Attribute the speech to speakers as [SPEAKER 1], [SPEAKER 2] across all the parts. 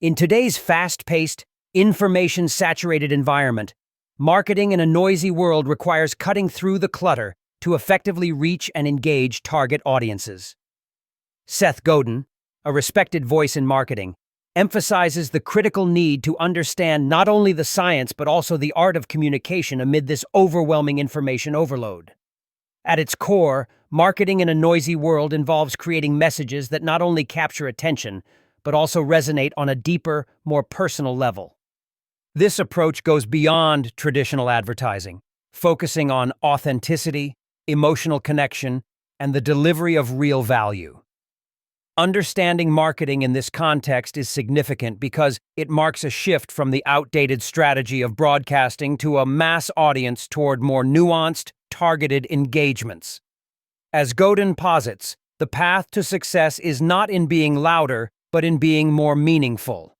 [SPEAKER 1] In today's fast-paced, information-saturated environment, marketing in a noisy world requires cutting through the clutter to effectively reach and engage target audiences. Seth Godin, a respected voice in marketing, emphasizes the critical need to understand not only the science but also the art of communication amid this overwhelming information overload. At its core, marketing in a noisy world involves creating messages that not only capture attention, but also resonate on a deeper, more personal level. This approach goes beyond traditional advertising, focusing on authenticity, emotional connection, and the delivery of real value. Understanding marketing in this context is significant because it marks a shift from the outdated strategy of broadcasting to a mass audience toward more nuanced, targeted engagements. As Godin posits, the path to success is not in being louder, but in being more meaningful.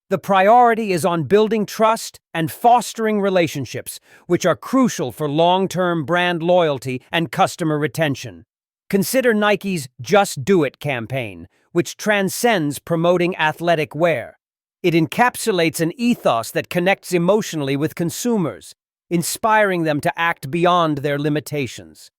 [SPEAKER 1] The priority is on building trust and fostering relationships, which are crucial for long-term brand loyalty and customer retention. Consider Nike's Just Do It campaign, which transcends promoting athletic wear. It encapsulates an ethos that connects emotionally with consumers, inspiring them to act beyond their limitations.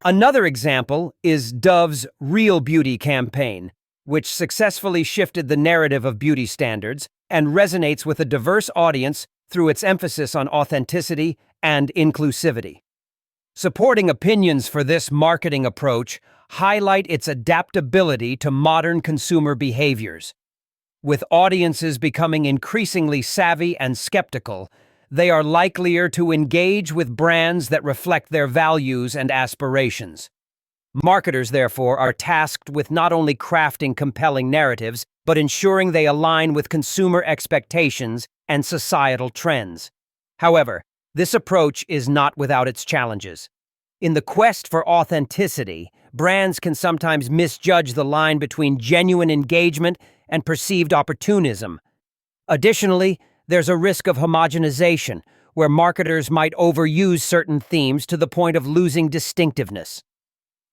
[SPEAKER 1] Another example is Dove's Real Beauty campaign, which successfully shifted the narrative of beauty standards and resonates with a diverse audience through its emphasis on authenticity and inclusivity. Supporting opinions for this marketing approach highlight its adaptability to modern consumer behaviors. With audiences becoming increasingly savvy and skeptical, they are likelier to engage with brands that reflect their values and aspirations. Marketers, therefore, are tasked with not only crafting compelling narratives, but ensuring they align with consumer expectations and societal trends. However, this approach is not without its challenges. In the quest for authenticity, brands can sometimes misjudge the line between genuine engagement and perceived opportunism. Additionally, there's a risk of homogenization, where marketers might overuse certain themes to the point of losing distinctiveness.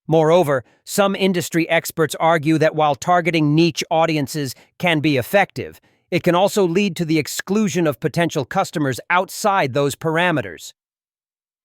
[SPEAKER 1] Moreover, some industry experts argue that while targeting niche audiences can be effective, it can also lead to the exclusion of potential customers outside those parameters.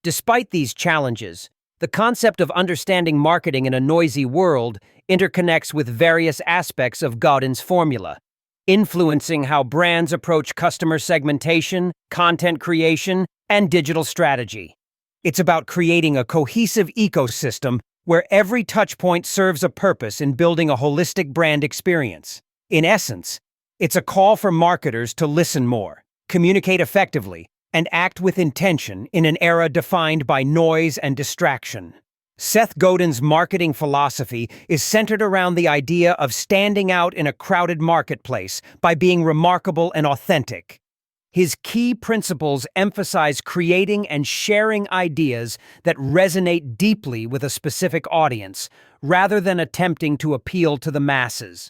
[SPEAKER 1] Despite these challenges, the concept of understanding marketing in a noisy world interconnects with various aspects of Godin's formula, influencing how brands approach customer segmentation, content creation, and digital strategy. It's about creating a cohesive ecosystem where every touchpoint serves a purpose in building a holistic brand experience. In essence, it's a call for marketers to listen more, communicate effectively, and act with intention in an era defined by noise and distraction. Seth Godin's marketing philosophy is centered around the idea of standing out in a crowded marketplace by being remarkable and authentic. His key principles emphasize creating and sharing ideas that resonate deeply with a specific audience, rather than attempting to appeal to the masses.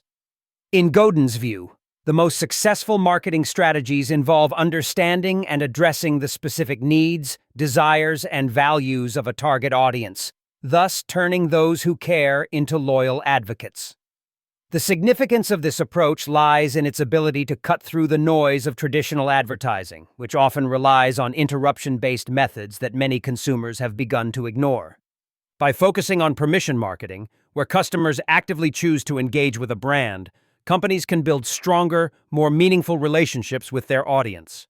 [SPEAKER 1] In Godin's view, the most successful marketing strategies involve understanding and addressing the specific needs, desires, and values of a target audience, thus turning those who care into loyal advocates. The significance of this approach lies in its ability to cut through the noise of traditional advertising, which often relies on interruption-based methods that many consumers have begun to ignore. By focusing on permission marketing, where customers actively choose to engage with a brand, companies can build stronger, more meaningful relationships with their audience.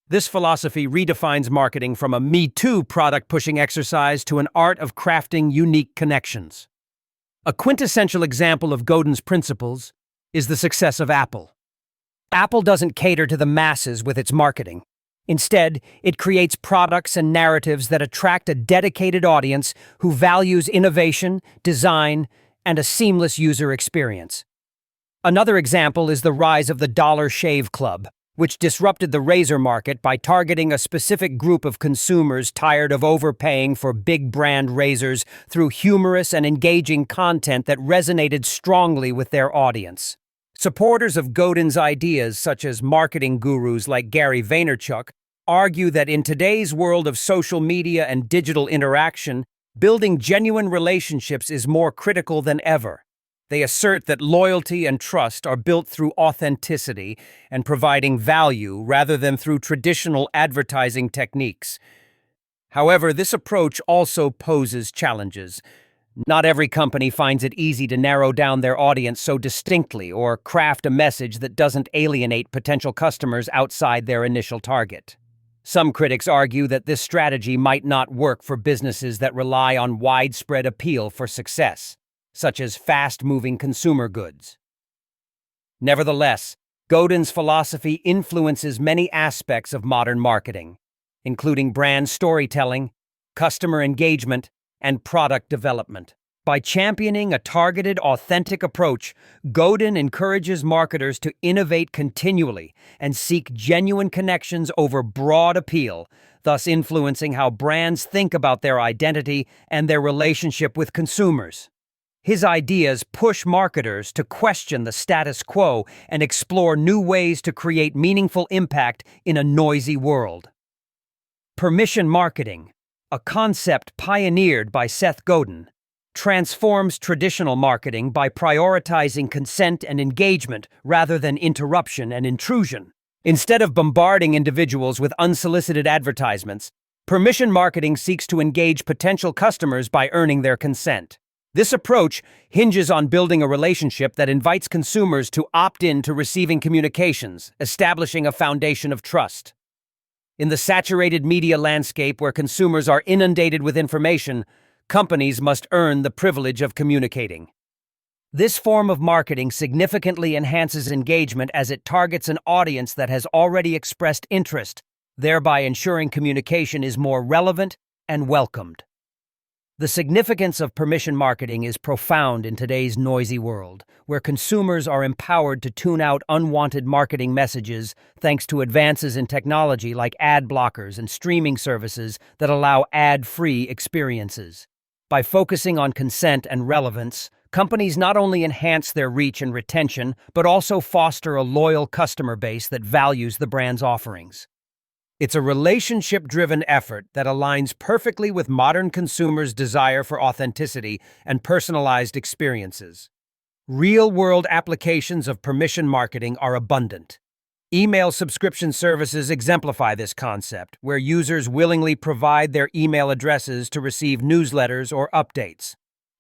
[SPEAKER 1] This philosophy redefines marketing from a Me Too product-pushing exercise to an art of crafting unique connections. A quintessential example of Godin's principles is the success of Apple. Apple doesn't cater to the masses with its marketing. Instead, it creates products and narratives that attract a dedicated audience who values innovation, design, and a seamless user experience. Another example is the rise of the Dollar Shave Club, which disrupted the razor market by targeting a specific group of consumers tired of overpaying for big brand razors through humorous and engaging content that resonated strongly with their audience. Supporters of Godin's ideas, such as marketing gurus like Gary Vaynerchuk, argue that in today's world of social media and digital interaction, building genuine relationships is more critical than ever. They assert that loyalty and trust are built through authenticity and providing value rather than through traditional advertising techniques. However, this approach also poses challenges. Not every company finds it easy to narrow down their audience so distinctly or craft a message that doesn't alienate potential customers outside their initial target. Some critics argue that this strategy might not work for businesses that rely on widespread appeal for success, such as fast-moving consumer goods. Nevertheless, Godin's philosophy influences many aspects of modern marketing, including brand storytelling, customer engagement, and product development. By championing a targeted, authentic approach, Godin encourages marketers to innovate continually and seek genuine connections over broad appeal, thus influencing how brands think about their identity and their relationship with consumers. His ideas push marketers to question the status quo and explore new ways to create meaningful impact in a noisy world. Permission marketing, a concept pioneered by Seth Godin, transforms traditional marketing by prioritizing consent and engagement rather than interruption and intrusion. Instead of bombarding individuals with unsolicited advertisements, permission marketing seeks to engage potential customers by earning their consent. This approach hinges on building a relationship that invites consumers to opt in to receiving communications, establishing a foundation of trust. In the saturated media landscape where consumers are inundated with information, companies must earn the privilege of communicating. This form of marketing significantly enhances engagement as it targets an audience that has already expressed interest, thereby ensuring communication is more relevant and welcomed. The significance of permission marketing is profound in today's noisy world, where consumers are empowered to tune out unwanted marketing messages thanks to advances in technology like ad blockers and streaming services that allow ad-free experiences. By focusing on consent and relevance, companies not only enhance their reach and retention, but also foster a loyal customer base that values the brand's offerings. It's a relationship-driven effort that aligns perfectly with modern consumers' desire for authenticity and personalized experiences. Real-world applications of permission marketing are abundant. Email subscription services exemplify this concept, where users willingly provide their email addresses to receive newsletters or updates.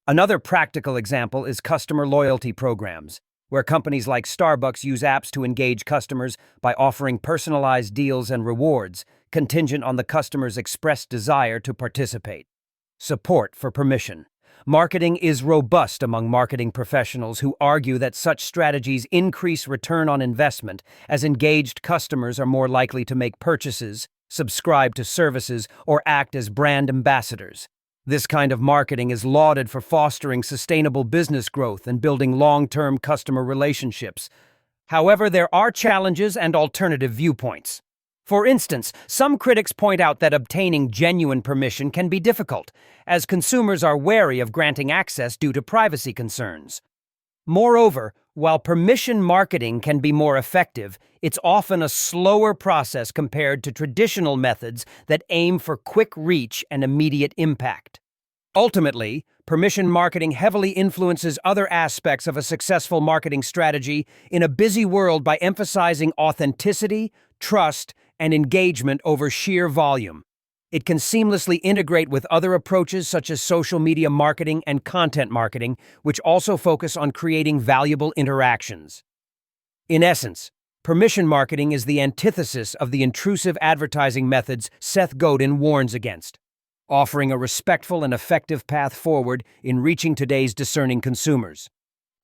[SPEAKER 1] Another practical example is customer loyalty programs, where companies like Starbucks use apps to engage customers by offering personalized deals and rewards, contingent on the customer's expressed desire to participate. Support for permission. Marketing is robust among marketing professionals who argue that such strategies increase return on investment, as engaged customers are more likely to make purchases, subscribe to services, or act as brand ambassadors. This kind of marketing is lauded for fostering sustainable business growth and building long-term customer relationships. However, there are challenges and alternative viewpoints. For instance, some critics point out that obtaining genuine permission can be difficult, as consumers are wary of granting access due to privacy concerns. Moreover, while permission marketing can be more effective, it's often a slower process compared to traditional methods that aim for quick reach and immediate impact. Ultimately, permission marketing heavily influences other aspects of a successful marketing strategy in a busy world by emphasizing authenticity, trust, and engagement over sheer volume. It can seamlessly integrate with other approaches such as social media marketing and content marketing, which also focus on creating valuable interactions. In essence, permission marketing is the antithesis of the intrusive advertising methods Seth Godin warns against, offering a respectful and effective path forward in reaching today's discerning consumers.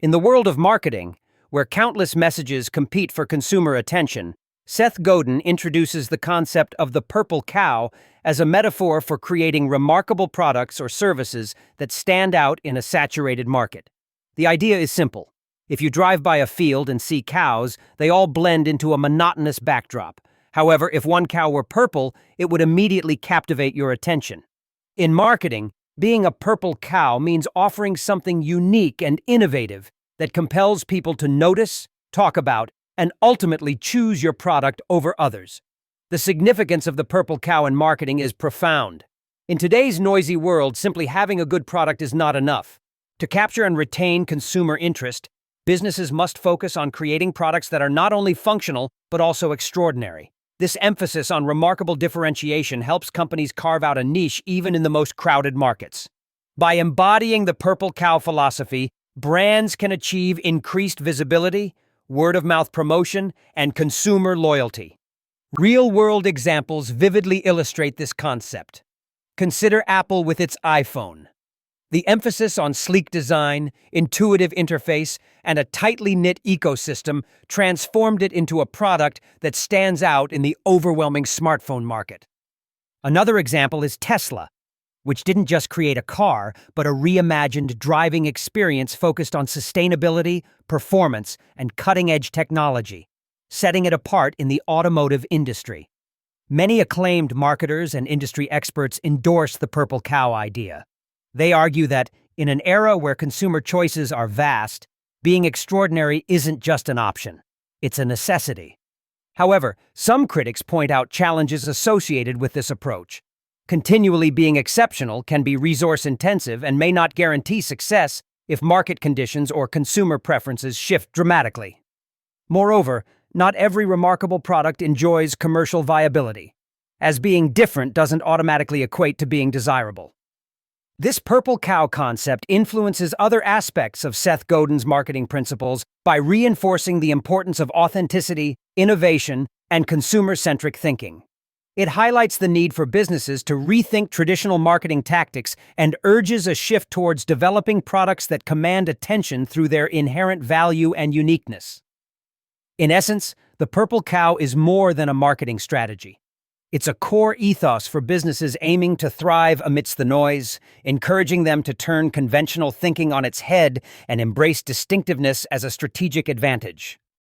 [SPEAKER 1] In the world of marketing, where countless messages compete for consumer attention, Seth Godin introduces the concept of the purple cow as a metaphor for creating remarkable products or services that stand out in a saturated market. The idea is simple. If you drive by a field and see cows, they all blend into a monotonous backdrop. However, if one cow were purple, it would immediately captivate your attention. In marketing, being a purple cow means offering something unique and innovative that compels people to notice, talk about, and ultimately choose your product over others. The significance of the purple cow in marketing is profound. In today's noisy world, simply having a good product is not enough. To capture and retain consumer interest, businesses must focus on creating products that are not only functional, but also extraordinary. This emphasis on remarkable differentiation helps companies carve out a niche even in the most crowded markets. By embodying the Purple Cow philosophy, brands can achieve increased visibility, word-of-mouth promotion, and consumer loyalty. Real-world examples vividly illustrate this concept. Consider Apple with its iPhone. The emphasis on sleek design, intuitive interface, and a tightly knit ecosystem transformed it into a product that stands out in the overwhelming smartphone market. Another example is Tesla, which didn't just create a car, but a reimagined driving experience focused on sustainability, performance, and cutting-edge technology, setting it apart in the automotive industry. Many acclaimed marketers and industry experts endorse the Purple Cow idea. They argue that, in an era where consumer choices are vast, being extraordinary isn't just an option, it's a necessity. However, some critics point out challenges associated with this approach. Continually being exceptional can be resource-intensive and may not guarantee success if market conditions or consumer preferences shift dramatically. Moreover, not every remarkable product enjoys commercial viability, as being different doesn't automatically equate to being desirable. This Purple Cow concept influences other aspects of Seth Godin's marketing principles by reinforcing the importance of authenticity, innovation, and consumer-centric thinking. It highlights the need for businesses to rethink traditional marketing tactics and urges a shift towards developing products that command attention through their inherent value and uniqueness. In essence, the Purple Cow is more than a marketing strategy. It's a core ethos for businesses aiming to thrive amidst the noise, encouraging them to turn conventional thinking on its head and embrace distinctiveness as a strategic advantage.